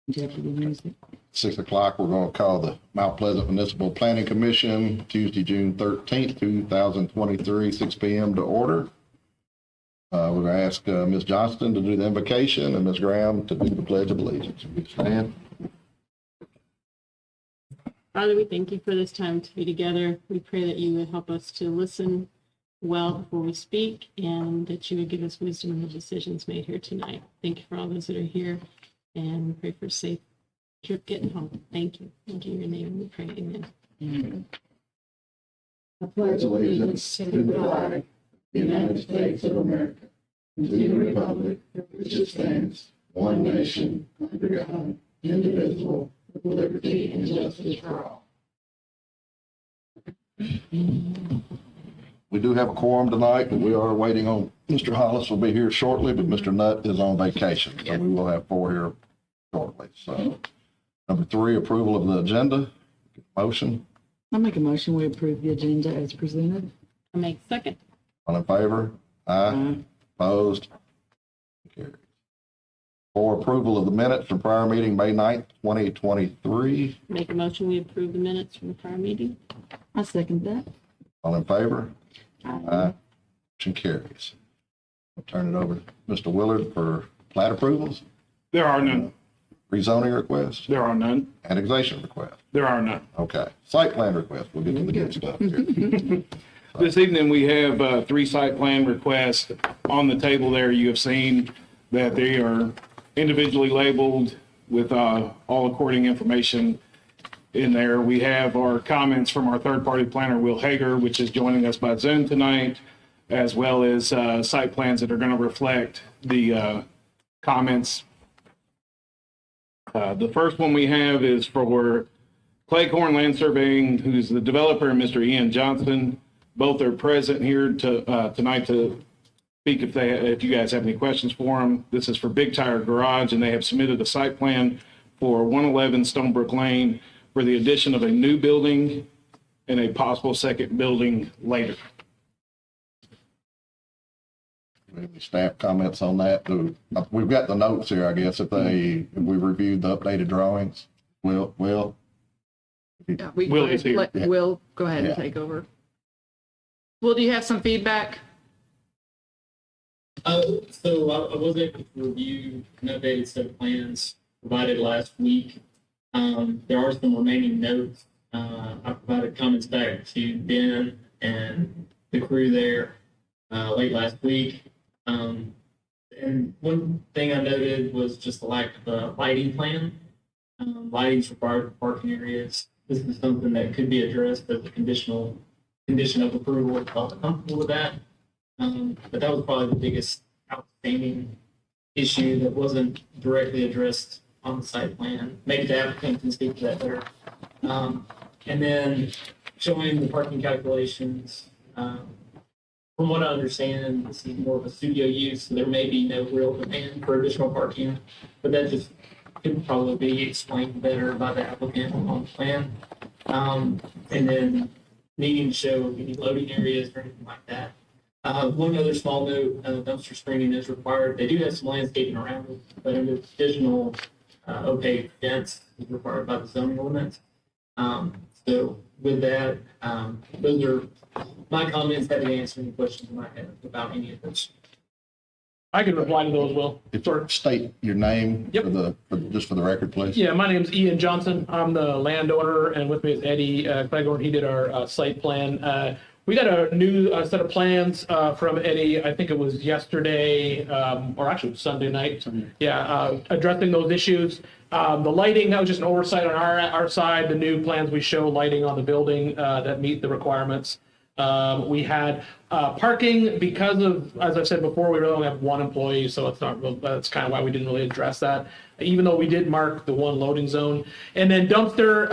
Executive music. 6 o'clock, we're going to call the Mount Pleasant Municipal Planning Commission, Tuesday, June 13th, 2023, 6 p.m. to order. We're going to ask Ms. Johnston to do the invocation and Ms. Graham to do the Pledge of Allegiance. Will you stand? Father, we thank you for this time to be together. We pray that you would help us to listen well before we speak and that you would give us wisdom in the decisions made here tonight. Thank you for all those that are here and we pray for a safe trip getting home. Thank you. In your name we pray. Amen. I pledge allegiance to the flag of the United States of America and to the republic for which it stands, one nation, under God, indivisible, with liberty and justice for all. We do have a quorum tonight, but we are waiting on, Mr. Hollis will be here shortly, but Mr. Nutt is on vacation. So we will have 4 here shortly. So, number 3, approval of the agenda. Motion, I make a motion, we approve the agenda as presented. I'll make second. all in favor? Aye. Opposed? Carried. 4, approval of the minutes from prior meeting, May 9th, 2023. Make a motion we approve the minutes from the prior meeting. I second that. All in favor? Aye. Motion carries. I'll turn it over to Mr. Willard for plat approvals, There are none. rezoning requests, There are none. annexation requests. There are none. Okay, site plan requests. We'll get to the good stuff here. This evening, we have 3 site plan requests on the table there. You have seen that they are individually labeled with all according information in there. We have our comments from our third-party planner, Will Hager, which is joining us by Zoom tonight, as well as site plans that are going to reflect the comments. The first one we have is for Claycorn Land Surveying, who's the developer, and Mr. Ian Johnson. Both are present here tonight to speak if you guys have any questions for them. This is for Big Tire Garage, and they have submitted a site plan for 111 Stonebrook Lane for the addition of a new building and a possible second building later. Any staff comments on that? We've got the notes here, I guess, if we reviewed the updated drawings. Will? Yeah, we Will is here. let Will go ahead Yeah. and take over. Will, do you have some feedback? So I was able to review an updated set of plans provided last week. There are some remaining notes. I provided comments back to Ben and the crew there late last week. And one thing I noted was just the lack of a lighting plan. Lighting's required for parking areas. This is something that could be addressed as a condition of approval if y'all are comfortable with that. But that was probably the biggest outstanding issue that wasn't directly addressed on the site plan. Maybe the applicant can speak to that better. And then showing the parking calculations. From what I understand, this is more of a studio use, so there may be no real demand for additional parking, but that just could probably be explained better by the applicant on the plan. And then needing to show any loading areas or anything like that. One other small note, dumpster screening is required. They do have some landscaping around it, but an additional opaque fence is required by the zoning ordinance. So with that, those are my comments. Happy to answer any questions you might have about any of this. I can reply to those, Will. State your name Yep. just for the record, please. Yeah, my name's Ian Johnson. I'm the landowner, and with me is Eddie Cleghorn. He did our site plan. We got a new set of plans from Eddie. I think it was yesterday, or actually Sunday night. Yeah, addressing those issues. The lighting, that was just an oversight on our side. The new plans, we show lighting on the building that meet the requirements. We had parking because of, as I've said before, we really only have 1 employee, so it's not real, that's kind of why we didn't really address that, even though we did mark the 1 loading zone. And then dumpster,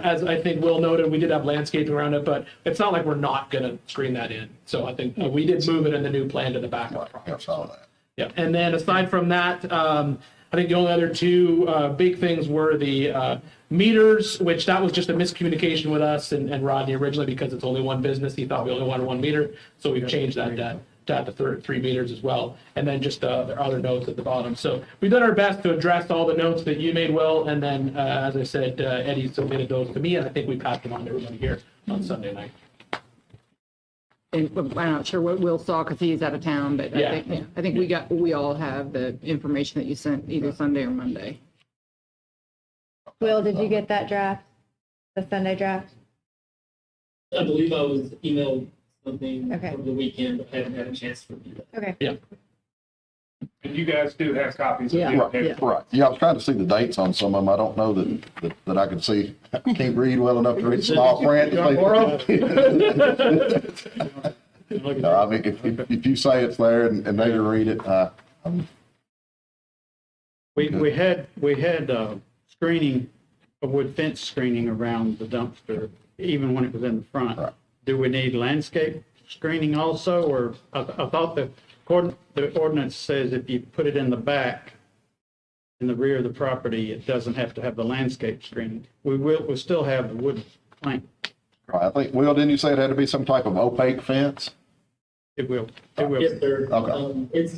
as I think Will noted, we did have landscaping around it, but it's not like we're not going to screen that in. So I think we did move it in the new plan to the back of the property. I saw that. Yeah, and then aside from that, I think the only other 2 big things were the meters, which that was just a miscommunication with us and Rodney originally because it's only 1 business. He thought we only wanted 1 meter, so we've changed that to to add the 3 meters as well, and then just the other notes at the bottom. So we've done our best to address all the notes that you made, Will, and then, as I said, Eddie submitted those to me, and I think we passed them on to everybody here on Sunday night. And I'm not sure what Will saw because he's out of town, but Yeah. I think we all have the information that you sent either Sunday or Monday. Will, did you get that draft? The Sunday draft? I believe I was emailed something Okay. over the weekend, but I haven't had a chance to review that. Okay. And you guys do have copies of Yeah. the Right, updated. right. Yeah, I was trying to see the dates on some of them. I don't know that I can see. I can't read well enough to read small print. You want more of No, I mean, if you say it's there and they can read it, We had screening, a wood fence screening around the dumpster, even when it was in the front. Right. Do we need landscape screening also, or I thought the ordinance says if you put it in the back, in the rear of the property, it doesn't have to have the landscape screening. We'll still have the wood plank. I think, Will, didn't you say it had to be some type of opaque fence? It will. Yes, sir. Okay.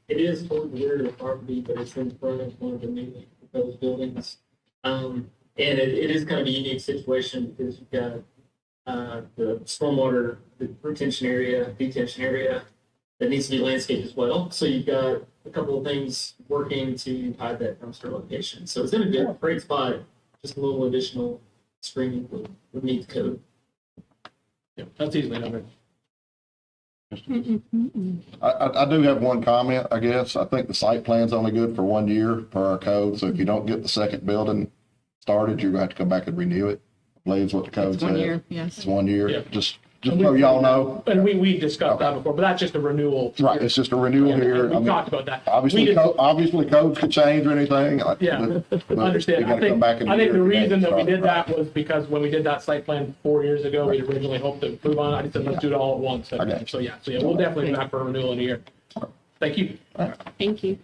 It is toward the rear of the property, but it's in front of one of the newly proposed buildings. And it is kind of a unique situation because you've got the stormwater, the retention area, detention area that needs to be landscaped as well. So you've got a couple of things working to hide that dumpster location. So it's in a good, great spot. Just a little additional screening would meet the code. Yeah, that's easily done. I do have one comment, I guess. I think the site plan's only good for 1 year per our code. So if you don't get the second building started, you're going to have to come back and renew it. I believe is what the code It's says. 1 year, yes. It's 1 year. Yeah. Just so y'all know. And we discussed that before, but that's just a renewal. Right, it's just a renewal here. I We mean, talked about that. We obviously, didn't- obviously codes could change or anything. Yeah, but understand. you gotta I come back in a think year the to get reason that we started. did that was because when we did that site plan 4 years ago, we originally hoped to improve on it. I just said, let's do it all at once. I got you. So yeah, we'll definitely be back for a renewal in a year. Thank you. Thank you.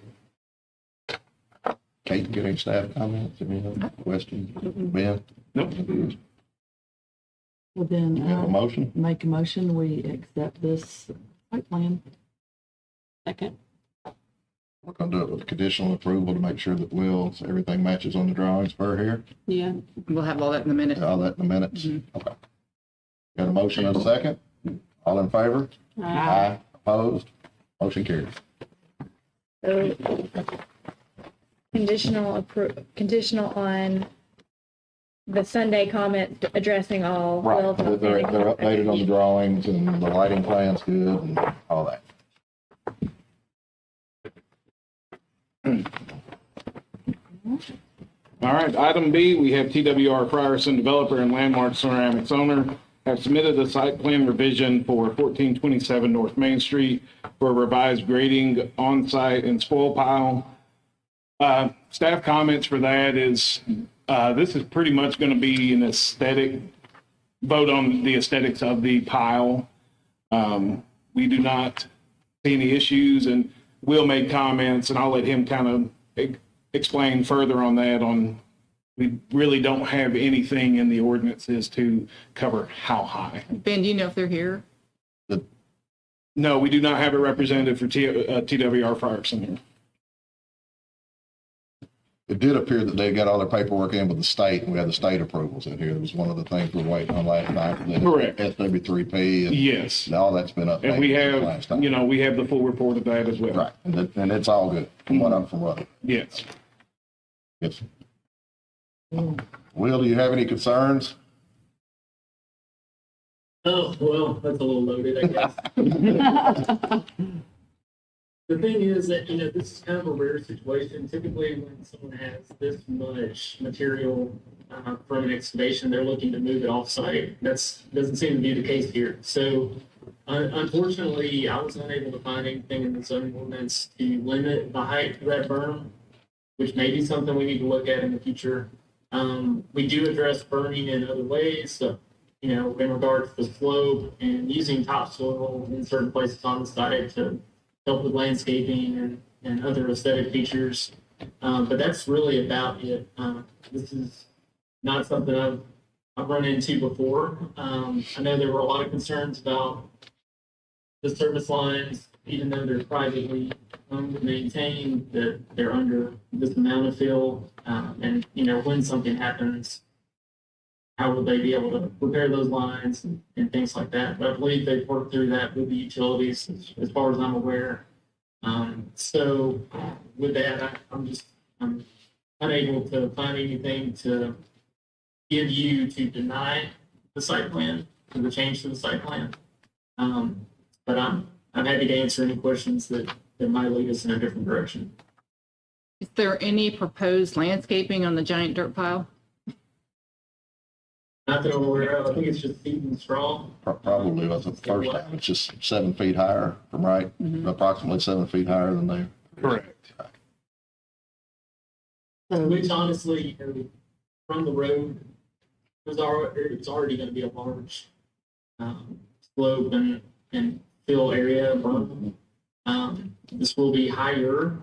Kate, get any staff comments, any other questions? Ben? Nope. Well, then, You have a motion? make a motion, we accept this site plan. Second. We're gonna do it with conditional approval to make sure that Will's, everything matches on the drawings per here. Yeah. We'll have all that in a minute. All that in the minutes? Okay. Got a motion and a second? All in favor? Aye. Opposed? Motion carries. So conditional on the Sunday comment addressing all. Right, Will's they're outstanding updated on the comments. drawings and the lighting plan's good and all that. All right, item B, we have TWR Frierson, developer and Landmark Ceramics owner, have submitted a site plan revision for 1427 North Main Street for revised grading on-site and spoil pile. Staff comments for that is, this is pretty much going to be an aesthetic, vote on the aesthetics of the pile. We do not see any issues, and Will make comments, and I'll let him kind of explain further on that. We really don't have anything in the ordinances to cover how high. Ben, do you know if they're here? No, we do not have a representative for TWR Frierson. It did appear that they got all their paperwork in with the state, and we had the state approvals in here. It was one of the things we were waiting on last night. Correct. SW3P Yes, and all that's been updated. and we last have, time. we have the full report of that as well. Right, and it's all good from what. Yes. Yes. Will, do you have any concerns? Oh, well, that's a little loaded, I guess. The thing is that, this is kind of a rare situation. Typically, when someone has this much material from an excavation, they're looking to move it off-site. Doesn't seem to be the case here. So unfortunately, I was unable to find anything in the zoning ordinance to limit the height of that berm, which may be something we need to look at in the future. We do address burning in other ways, so, in regards to slope and using topsoil in certain places on the site to help with landscaping and other aesthetic features. But that's really about it. This is not something I've run into before. I know there were a lot of concerns about the service lines even though they're privately owned and maintained, that they're under this amount of fill. And, you know, when something happens, how will they be able to repair those lines and things like that? But I believe they've worked through that with the utilities as far as I'm aware. So with that, I'm unable to find anything to give you to deny the site plan, or the change to the site plan. But I'm happy to answer any questions that might lead us in a different direction. Is there any proposed landscaping on the giant dirt pile? Not that I'm aware of. I think it's just seed and straw. Probably wasn't the first time. It's just 7 feet higher from right, approximately 7 feet higher than there. Correct. Which honestly, you know, from the road, it's already going to be a large slope and fill area. This will be higher,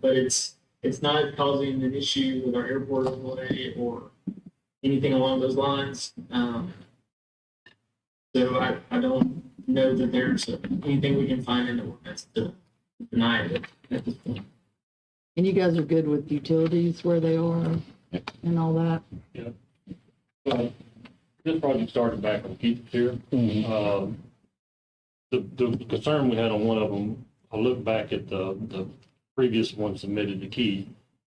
but it's not causing an issue with our airport overlay or anything along those lines. So I don't know that there's anything we can find in the ordinance to deny it at this point. And you guys are good with utilities where they are and all that? So this project started back when Keith was here. The concern we had on one of them, I looked back at the previous one submitted to Keith,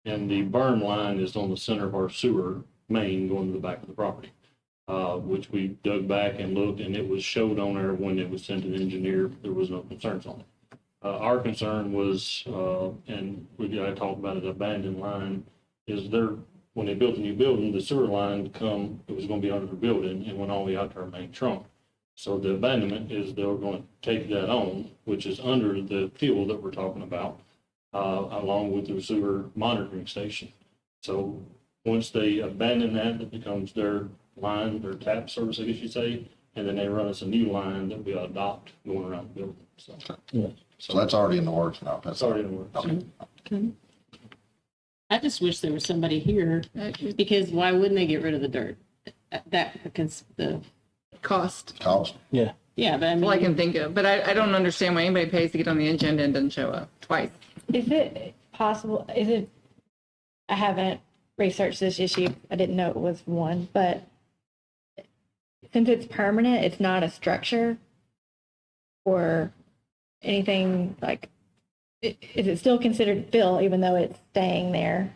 and the burn line is on the center of our sewer main going to the back of the property, which we dug back and looked, and it was showed on there when it was sent to the engineer. There was no concerns on it. Our concern was, and we got to talk about it, abandoned line, is there, when they built a new building, the sewer line it was going to be under the building and went all the way out to our main trunk. So the abandonment is they're going to take that on, which is under the field that we're talking about, along with the sewer monitoring station. So once they abandon that, it becomes their line, their tap service, I guess you'd say, and then they run us a new line that we adopt going around the building. So that's already in the works now. That's Sorry to work. Okay. I just wish there was somebody here, because why wouldn't they get rid of the dirt? Because the, Cost. Cost. yeah, but I All I mean, can think of, but I don't understand why anybody pays to get on the agenda and doesn't show up twice. Is it possible, I haven't researched this issue, I didn't know it was one, but since it's permanent, it's not a structure or anything like, is it still considered fill even though it's staying there?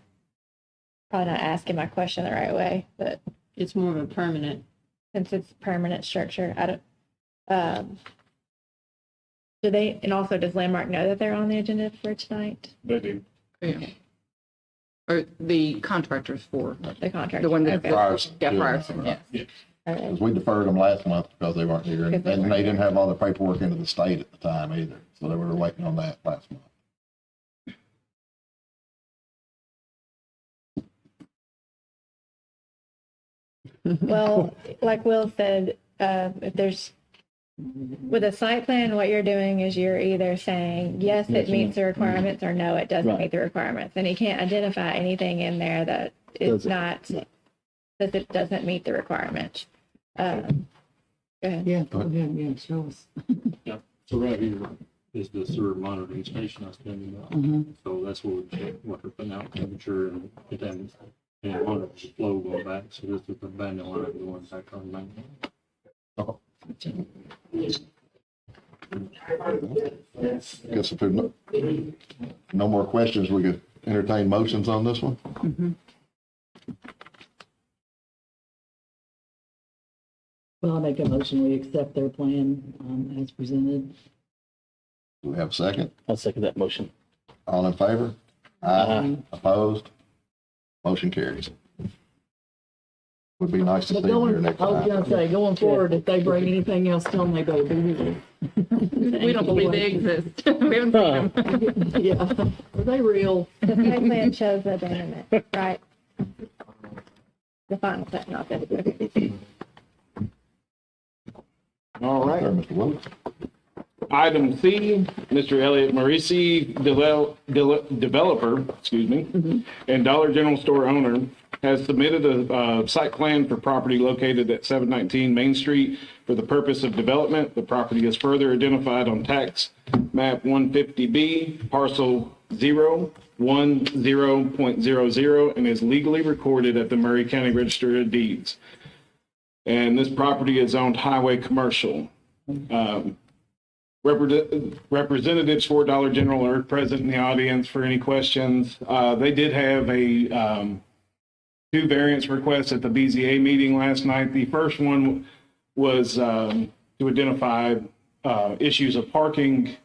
Probably not asking my question the right way, but it's more of a permanent. since it's permanent structure, I don't, do they, and also does Landmark know that they're on the agenda for tonight? They do. Yeah. Or the contractors for, The contract? the one that. Okay. Frierson. Yeah, Frierson, yes. All right. 'Cause we deferred them last month because they weren't here, and Because they weren't they didn't have all the paperwork into the state at the time either. So they were waiting on that last month. Well, like Will said, if there's, with a site plan, what you're doing is you're either saying, yes, it meets the requirements, or no, it doesn't meet the requirements. And you can't identify anything in there that is not, that it doesn't meet the requirements. Go ahead. Yeah, go ahead, yeah, show us. So right here is the sewer monitoring station I was telling you about. So that's what we check, what they're putting out, temperature and contaminants. And monitor the flow going back. So this is the abandoned line going back on the main. Guess if there's no more questions, we could entertain motions on this one. Well, I'll make a motion, we accept their plan as presented. Do we have a second? I'll second that motion. All in favor? Aye. Opposed? Motion carries. Would be nice to see But you here going, I next was gonna time. say, going forward, if they bring anything else, tell them they better be here. We don't believe they exist. We haven't seen them. Yeah, are they real? The site plan shows the abandonment, right? The final set, not the. All right. Sir, Mr. Willis. Item C, Mr. Elliot Marisi, developer, excuse me, and Dollar General store owner, has submitted a site plan for property located at 719 Main Street for the purpose of development. The property is further identified on tax map 150B, parcel 010.00, and is legally recorded at the Murray County Register of Deeds. And this property is owned highway commercial. Representatives for Dollar General are present in the audience for any questions. They did have a 2 variance requests at the BZA meeting last night. The first one was to identify issues of parking,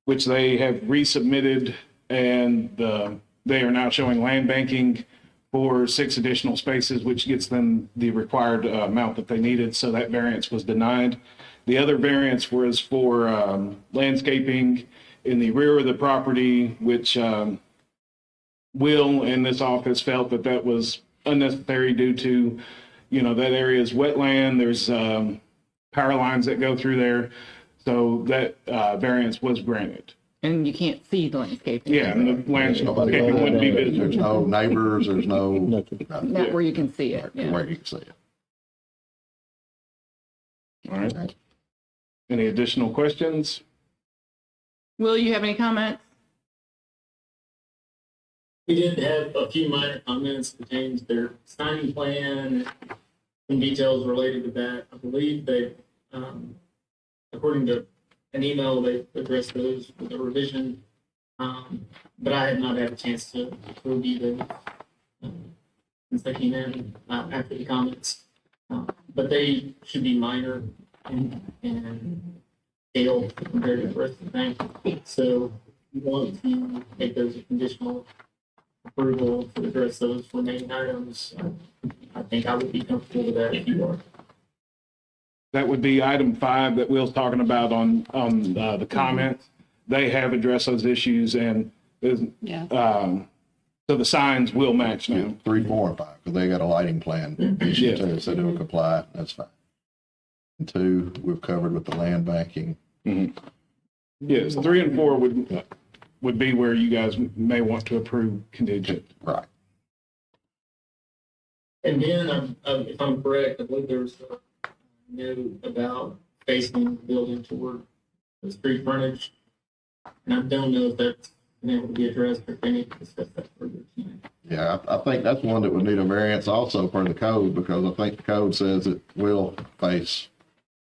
which they have resubmitted, and they are now showing land banking for 6 additional spaces, which gets them the required amount that they needed. So that variance was denied. The other variance was for landscaping in the rear of the property, which Will in this office felt that that was unnecessary due to, that area is wetland. There's power lines that go through there. So that variance was granted. And you can't see the landscaping. Yeah, and the landscaping wouldn't be There's visible. no neighbors, there's no, Not where you can see it, yeah. where you can see it. All right. Any additional questions? Will, you have any comments? We did have a few minor comments pertaining to their signing plan, some details related to that. I believe they, according to an email, they addressed those with a revision, but I had not had a chance to review them since they came in after the comments. But they should be minor in scale compared to the rest of the thing. So we want to make those a conditional approval to address those remaining items. I think I would be comfortable with that if you are. That would be item 5 that Will's talking about on the comments. They have addressed those issues, and Yeah. so the signs will match now. 3, 4, and 5, because they got a lighting plan issue too, so they'll comply, that's fine. And 2, we've covered with the land banking. Yes, 3 and 4 would be where you guys may want to approve contingent. Right. And then, if I'm correct, I believe there was a note about facing the building toward the street frontage. And I don't know if that's been able to be addressed or if they need to discuss that further tonight. Yeah, I think that's one that would need a variance also per the code, because I think the code says it will face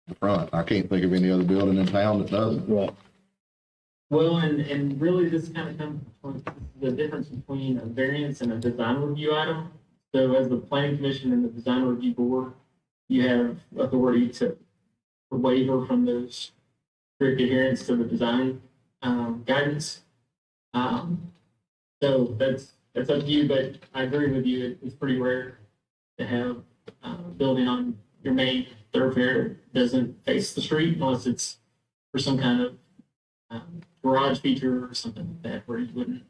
the front. I can't think of any other building in town that doesn't. Right. Well, and really this kind of comes from the difference between a variance and a design review item. So as the planning commission and the design review board, you have authority to waiver from those strict adherence to the design guidance. So that's up to you, but I agree with you. It's pretty rare to have building on your main thoroughfare that doesn't face the street unless it's for some kind of garage feature or something like that where you wouldn't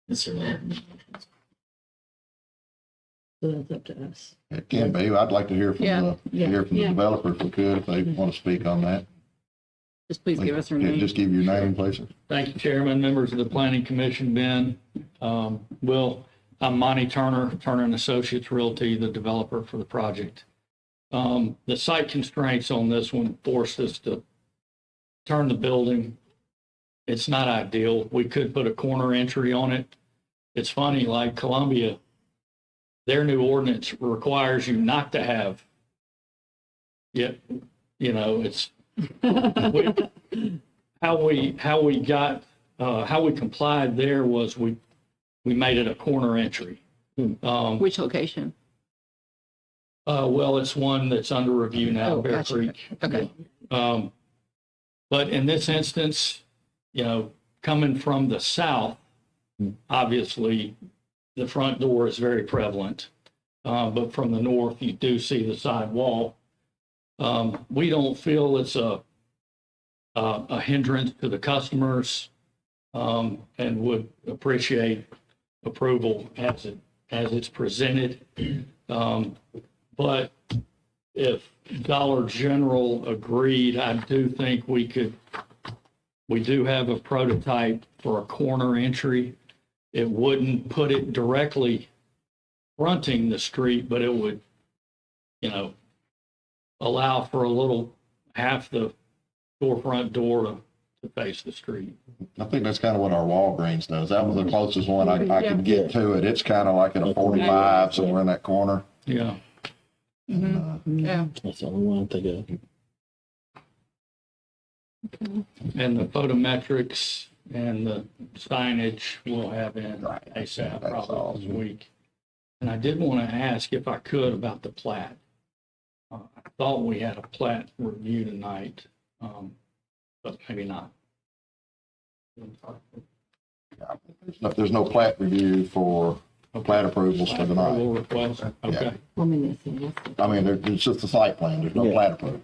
necessarily have any entrance. So that's up to us. It can be. I'd like to hear from Yeah, the developer if we could, if they want to speak on that. Just please give us her Yeah, name. just give your name, please. Thank you, Chairman, members of the Planning Commission, Ben. Will, I'm Monty Turner, Turner and Associates Realty, the developer for the project. The site constraints on this one forced us to turn the building. It's not ideal. We could put a corner entry on it. It's funny, like Columbia, their new ordinance requires you not to have, it's how we complied there was we made it a corner entry. Which location? Well, it's one that's under review now, Oh, Bear gotcha. Creek. Okay. But in this instance, coming from the south, obviously the front door is very prevalent. But from the north, you do see the side wall. We don't feel it's a hindrance to the customers, and would appreciate approval as it's presented. But if Dollar General agreed, I do think we could We do have a prototype for a corner entry. It wouldn't put it directly fronting the street, but it would, allow for a little, half the storefront door to face the street. I think that's kind of what our Walgreens does. That was the closest one I could get to it. It's kind of like at a 45, somewhere in that corner. Yeah. Yeah. That's the only one I think of. And the photometrics and the signage we'll have in Right. ASAP That's probably awesome. this week. And I did want to ask if I could about the plat. I thought we had a plat review tonight, but maybe not. There's no plat review for plat approvals for tonight. Approval request, okay. Well, I mean, that's I mean, it's just a site plan. There's no Yeah. plat approvals.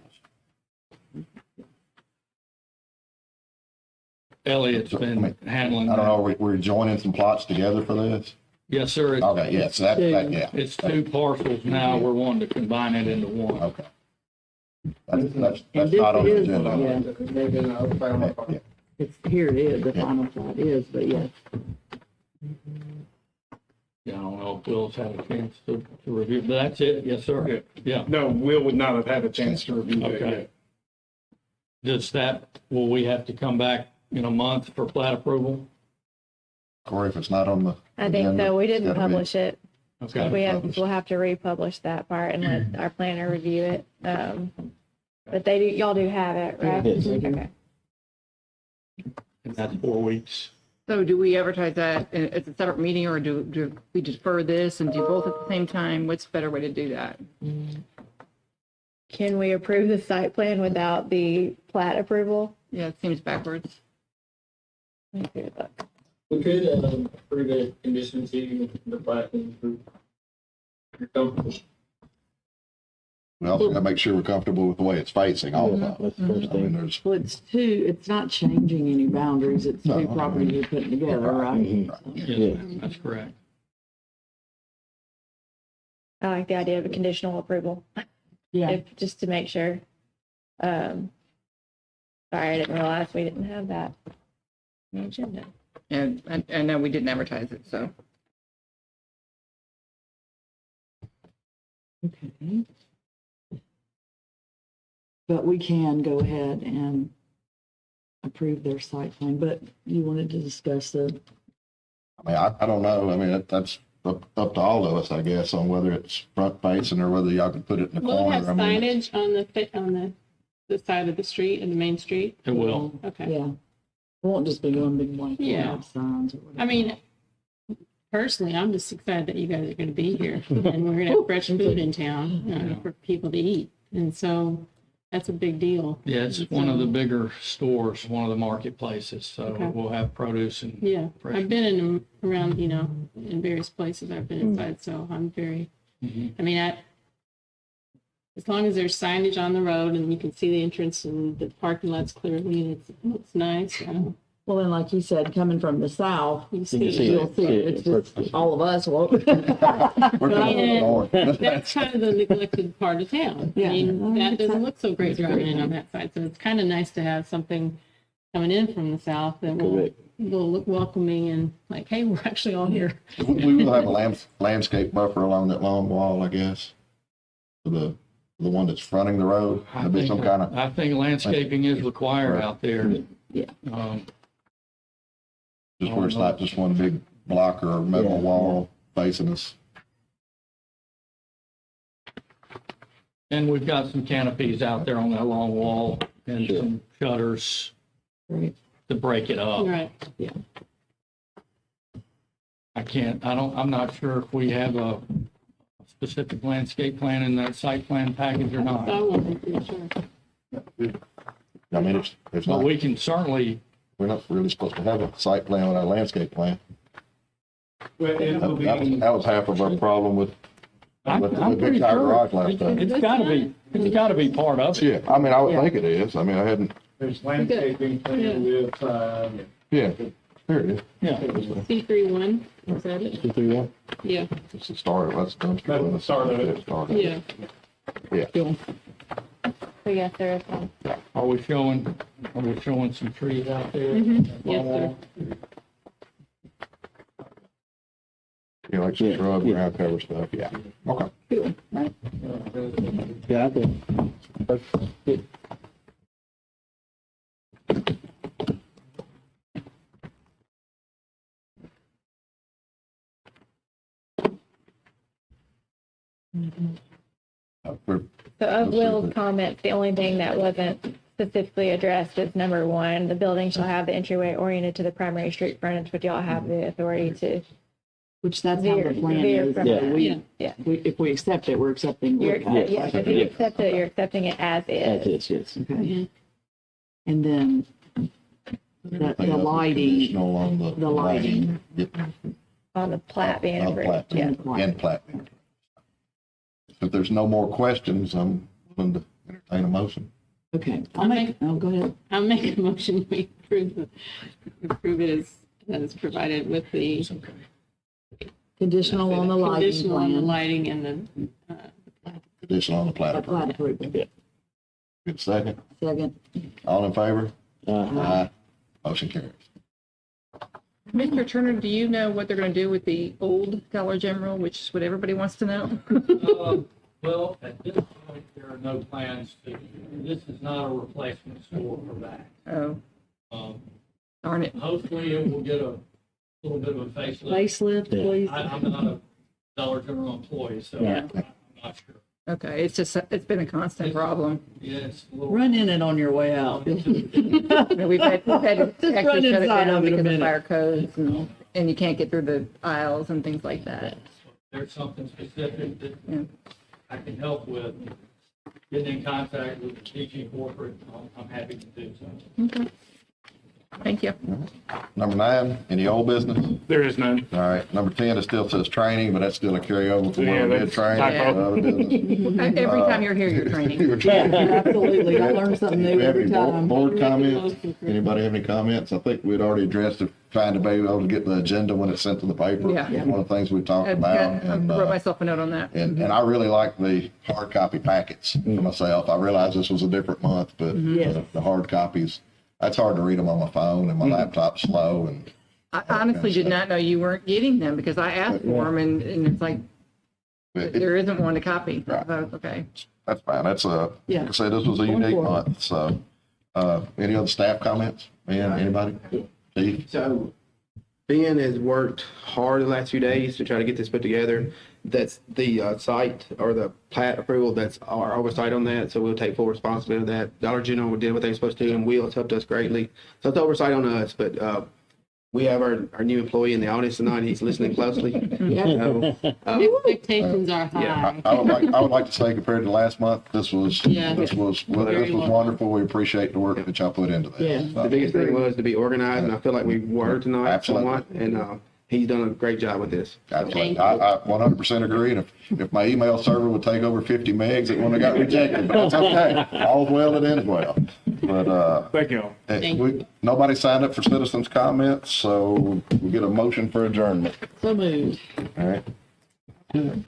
Elliot's been handling I don't that. know, we're joining some plots together for this? Yes, sir. Okay, yes, yeah. It's 2 parcels now. We're wanting to combine it into one. Okay. That's And not on the this is, agenda. yeah, it's, here it is, the final plat is, but yes. Yeah, I don't know if Will's had a chance to review, but that's it. Yes, sir. Yeah. No, Will would not have had a chance to review that Okay. yet. Does that, will we have to come back in a month for plat approval? Corey, if it's not on the. I think agenda, so. We it's didn't gotta be- publish it. Okay. We'll have to republish that part and let our planner review it. But y'all do have it, right? Yes. Okay. And that's 4 weeks. So do we advertise that as a separate meeting, or do we defer this and do both at the same time? What's a better way to do that? Can we approve the site plan without the plat approval? Yeah, it seems backwards. Let me see that. We could approve a condition to the plat and approve. You're comfortable. We also gotta make sure we're comfortable with the way it's facing also. That's the first I mean, thing. there's, Well, it's not changing any boundaries. It's No, two properties you're putting together, right? Yeah, that's correct. I like the idea of a conditional approval, Yeah. just to make sure. Sorry, I didn't realize we didn't have that on the agenda. And no, we didn't advertise it, so. Okay. But we can go ahead and approve their site plan, but you wanted to discuss the, I mean, I don't know. I mean, that's up to all of us, I guess, on whether it's front facing or whether y'all can put it in the Will it corner. have I mean, signage on the side of the street, and the main street? It will. Okay. yeah. It won't just be one big blank Yeah. signs or whatever. I mean, personally, I'm just excited that you guys are going to be here, and we're going to have fresh food in town for people to eat. And so that's a big deal. Yeah, it's one of the bigger stores, one of the marketplaces, so Okay. we'll have produce and. Yeah, Fresh. I've been in around, in various places I've been inside, so I'm very, Mhm. I mean, as long as there's signage on the road and you can see the entrance and the parking lots clearly, and it looks nice. Well, then, like you said, coming from the south, You You see can it. see you'll see it. It's just all of us will. We're coming Yeah. north. That's kind of the neglected part of town. I Yeah. mean, that doesn't look so great driving in on that side, so it's kind of nice to have something coming in from the south that will look welcoming and like, hey, we're actually all here. We will have a landscape buffer along that long wall, I guess. For the one that's fronting the road. There'll be some kind of, I think landscaping is required out there. Yeah. just where it's not just one big block or metal Yeah. wall facing us. And we've got some canopies out there on that long wall and some shutters Right. to break it up. Right. I'm not sure if we have a specific landscape plan in that site plan package or So not. I wasn't pretty sure. I mean, it's But not, we can certainly, we're not really supposed to have a site plan without a landscape plan. Well, it will be, That was half of our problem with I'm the I'm big pretty tire sure garage last it's time. it's gotta be part of it. Yeah, I mean, I would think it is. I mean, I hadn't, there's landscaping plan with, yeah, there it is. Yeah. C31, is that it? 231? Yeah, It's the start, that's dumpster. That's the start of it. Start of it. yeah. So yes, there is one. Are we showing Are we showing some trees out there? Yes, sir. You like some shrub, ground cover stuff, yeah. Okay. Yeah, I think. We're So of Will's comments, the only thing that wasn't specifically addressed is number one, the building shall have the entryway oriented to the primary street frontage, but y'all have the authority to Which that's how the plan veer is. from that that. we- Yeah. If we accept it, we're accepting. You're, what- yeah, if you accept it, you're accepting it as That's is. it, yes. Okay. Yeah. And then the lighting, Conditional on the lighting. Yep. On the plat being On the approved, plat. yeah. And plat. If there's no more questions, I'm willing to entertain a motion. Okay, go ahead. I'll make a motion, we approve it as provided with the. Conditional on the lighting Conditional on the plan. lighting and the, Conditional on the plat. Plat approval. Good second. Second. All in favor? Uh, Aye. Motion carries. Mr. Turner, do you know what they're going to do with the old Dollar General, which is what everybody wants to know? Well, at this point, there are no plans to, this is not a replacement store for that. Oh, Um, darn it. Hopefully it will get a little bit of a facelift. Facelift, please. I'm not a Dollar General employee, so Yeah. I'm not sure. Okay, it's just, it's been a constant problem. Yeah, it's a little. Run in it on your way out. I mean, we've had to Just run actually shut it inside down of it a because of minute. fire codes and you can't get through the aisles and things like that. There's something specific that Yeah. I can help with, getting in contact with the DG corporate, I'm happy to do so. Okay. Thank you. Number 9, any old business? There is none. All right. Number 10, it still says training, but that's still a carryover from Yeah, when we did that's training. typo. Other business. Every time you're here, you're training. You were training. Absolutely. I learn something Do new we have every any board- time. board Make a comments? motion for- Anybody have any comments? I think we'd already addressed it, trying to be able to get the agenda when it's sent to the paper. Yeah. One of the things we talked I about. And, wrote myself a note on that. and I really like the hard copy packets for myself. I realize this was a different month, but Yes. the hard copies, that's hard to read them on my phone and my laptop's slow and I honestly did not know you weren't getting them because I asked for them and it's like, there isn't one to copy. Right. Oh, okay. that's fine. That's like Yeah. I said, this was a Going unique forward. month. So, any other staff comments? Man, anybody? Steve? So Ben has worked hard the last few days to try to get this put together. That's the site or the plat approval, that's our oversight on that, so we'll take full responsibility of that. Dollar General did what they were supposed to do, and Will has helped us greatly. So it's oversight on us, but we have our new employee in the audience tonight. He's listening closely. So, Expectations are high. I would like to say compared to last month, this was Yeah. this was wonderful. We appreciate the work that y'all put into this. Yeah. So, the biggest thing was to be organized, and I feel like we were tonight Absolutely. somewhat, and he's done a great job with this. Absolutely. Thank I 100% agree. And if my email server would take over 50 megs, it wouldn't have got rejected, but that's okay. All's well that ends well. But, Thank you all. Thank nobody signed up for citizens' comments, so we get a motion for adjournment. So moved. All right.